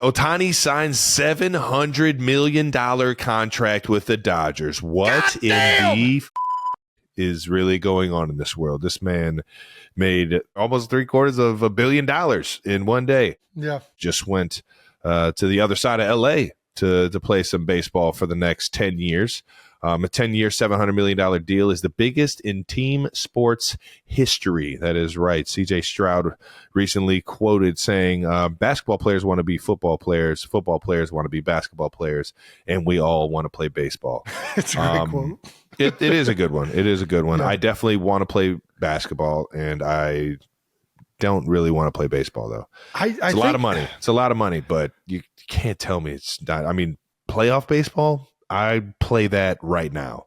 Ohtani signs $700 million contract with the Dodgers. What in the is really going on in this world? This man made almost $750 million in one day. Yeah. Just went to the other side of L.A. to play some baseball for the next 10 years. A 10-year, $700 million deal is the biggest in team sports history. That is right. C.J. Stroud recently quoted saying, basketball players want to be football players want to be basketball players, and we all want to play baseball. It's a great quote. It is a good one. It is a good one. Yeah. I definitely want to play basketball, and I don't really want to play baseball, though. It's a lot of money. It's a lot of money, but you can't tell me it's not. I mean, playoff baseball, I play that right now.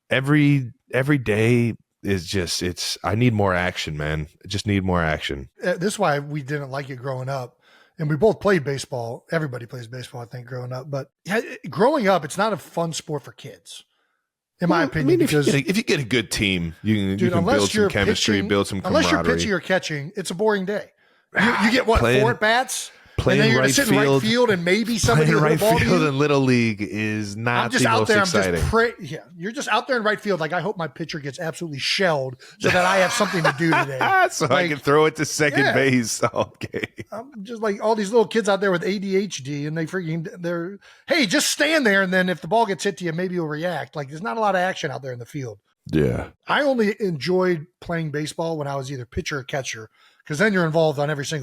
Every day is just, I need more action, man. I just need more action. This is why we didn't like it growing up. And we both played baseball. Everybody plays baseball, I think, growing up. But growing up, it's not a fun sport for kids, in my opinion. I mean, because if you get a good team, you can build some chemistry, build some camaraderie. Unless you're pitching or catching, it's a boring day. You get, what, 4 at-bats? Playing and then you're right sit in right field and maybe somebody playing right ball field in Little League is not the most exciting. You're just out there in right field. Like, I hope my pitcher gets absolutely shelled so that I have something to do today. So I can throw it to second base all game. I'm just like all these little kids out there with ADHD, and they're hey, just stand there, and then if the ball gets hit to you, maybe you'll react. Like, there's not a lot of action out there in the field. Yeah. I only enjoyed playing baseball when I was either pitcher or catcher, because then you're involved on every pitch.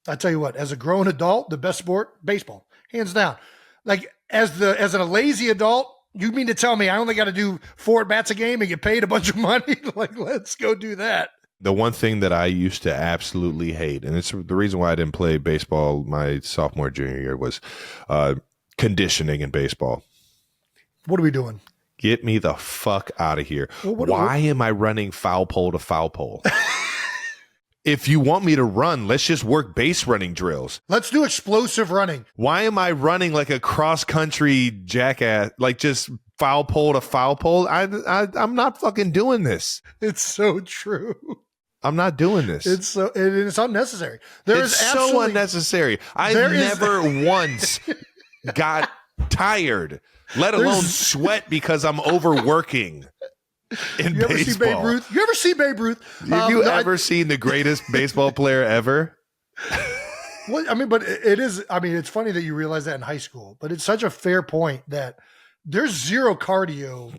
I tell you what, as a grown adult, the best sport, baseball, hands down. Like, as a lazy adult, you mean to tell me I only got to do 4 at-bats a game and get paid a bunch of money? Like, let's go do that. The one thing that I used to absolutely hate, and it's the reason why I didn't play baseball my sophomore, junior year, was conditioning in baseball. What are we doing? Get me the fuck out of here. Why am I running foul pole to foul pole? If you want me to run, let's just work base running drills. Let's do explosive running. Why am I running like a cross-country jackass, like just foul pole to foul pole? I'm not fucking doing this. It's so true. I'm not doing this. It's unnecessary. It's so unnecessary. I never once got tired, let alone sweat because I'm overworking. You ever see Babe Ruth? You ever see Babe Ruth? Have you ever seen the greatest baseball player ever? Well, I mean, but it is. I mean, it's funny that you realize that in high school, but it's such a fair point that there's zero cardio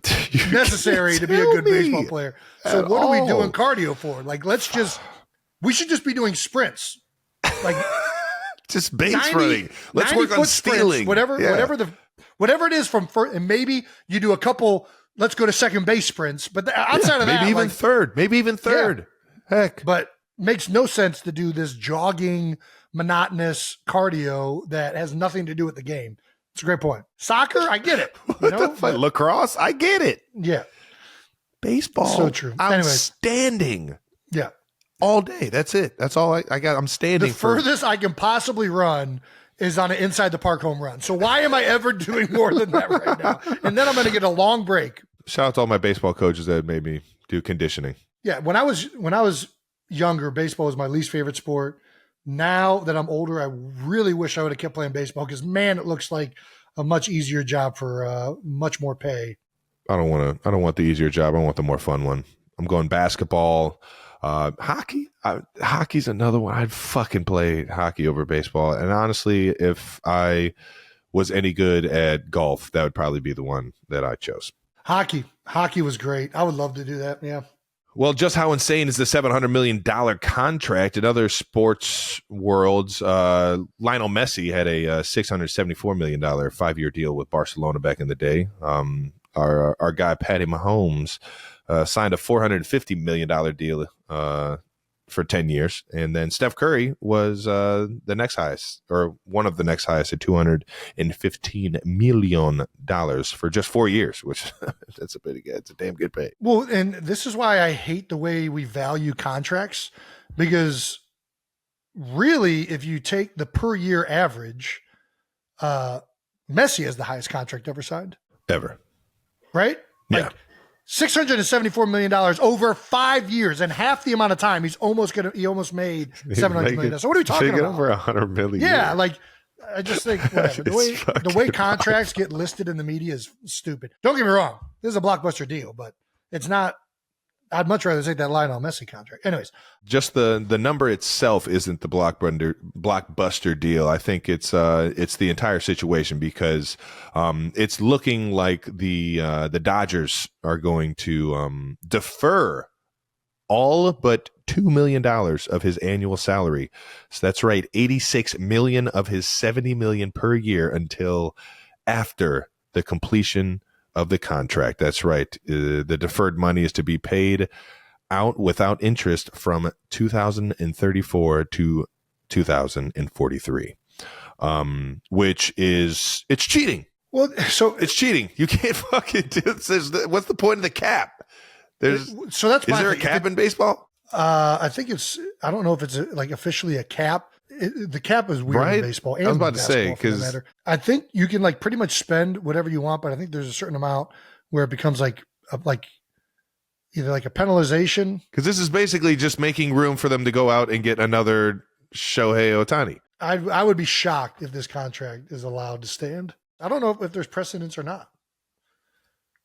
necessary to be a good baseball player. So what are we doing cardio for? Like, we should just be doing sprints. Like, just base running. Let's work on stealing. Sprints, whatever it is from first, and maybe you do a couple. Let's go to second base sprints, but outside of that, maybe even third. Yeah. Heck, but makes no sense to do this jogging, monotonous cardio that has nothing to do with the game. It's a great point. Soccer, I get it. Lacrosse, I get it. Yeah. Baseball, so true. I'm standing. Yeah. All day. That's it. That's all I got. I'm standing. The furthest I can possibly run is on an inside the park home run. So why am I ever doing more than that right now? And then I'm going to get a long break. Shout out to all my baseball coaches that made me do conditioning. Yeah. When I was younger, baseball was my least favorite sport. Now that I'm older, I really wish I would have kept playing baseball, because, man, it looks like a much easier job for much more pay. I don't want the easier job. I want the more fun one. I'm going basketball. Hockey. Hockey's another one. I'd fucking play hockey over baseball. And honestly, if I was any good at golf, that would probably be the one that I chose. Hockey was great. I would love to do that. Yeah. Well, just how insane is the $700 million contract? In other sports worlds, Lionel Messi had a $674 million 5-year deal with Barcelona back in the day. Our guy, Patty Mahomes, signed a $450 million deal for 10 years. And then Steph Curry was the next highest, or one of the next highest, at $215 million for just 4 years, which that's it's a damn good pay. Well, and this is why I hate the way we value contracts, because really, if you take the per year average, Messi has the highest contract ever signed. Ever. Right? Yeah. $674 million over 5 years, and half the amount of time he almost made $700 million. So what are we talking about? Over $100 million. Yeah, like I just think whatever. The way contracts get listed in the media is stupid. Don't get me wrong, this is a blockbuster deal, but it's not. I'd much rather take that Lionel Messi contract. Anyways, just the number itself isn't the blockbuster deal. I think it's the entire situation, because it's looking like the Dodgers are going to defer all but $2 million of his annual salary. So that's right, $86 million of his $70 million per year until after the completion of the contract. That's right. The deferred money is to be paid out without interest from 2034 to 2043, which is, it's cheating. Well, so it's cheating. You can't fucking do this. What's the point of the cap? Is there a cap in baseball? I think I don't know if it's like officially a cap. The cap is weird in baseball. And I was about to say, because I think you can like pretty much spend whatever you want, but I think there's a certain amount where it becomes like either like a penalization. Because this is basically just making room for them to go out and get another Shohei Ohtani. I would be shocked if this contract is allowed to stand. I don't know if there's precedence or not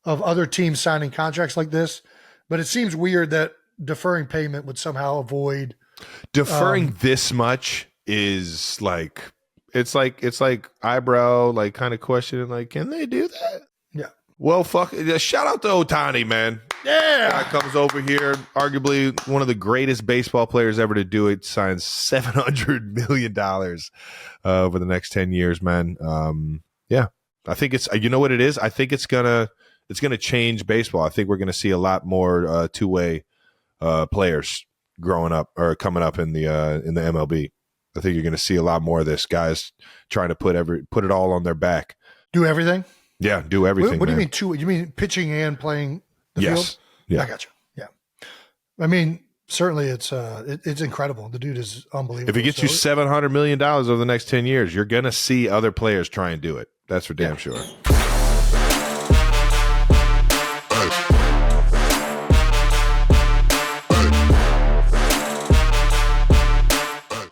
of other teams signing contracts like this, but it seems weird that deferring payment would somehow avoid deferring this much. Is like it's like eyebrow, like kind of questioning, like, can they do that? Yeah. Well, shout out to Ohtani, man. Yeah. Guy comes over here, arguably one of the greatest baseball players ever to do it, signs $700 million over the next 10 years, man. Yeah. I think it's, you know what it is? I think it's gonna change baseball. I think we're gonna see a lot more two-way players growing up or coming up in the MLB. I think you're going to see a lot more of this, guys trying to put it all on their back. Do everything? Yeah, do everything. What do you mean two? You mean pitching and playing the field? Yeah. I got you. Yeah. I mean, certainly it's incredible. The dude is unbelievable. If he gets you $700 million over the next 10 years, you're going to see other players try and do it. That's for damn sure.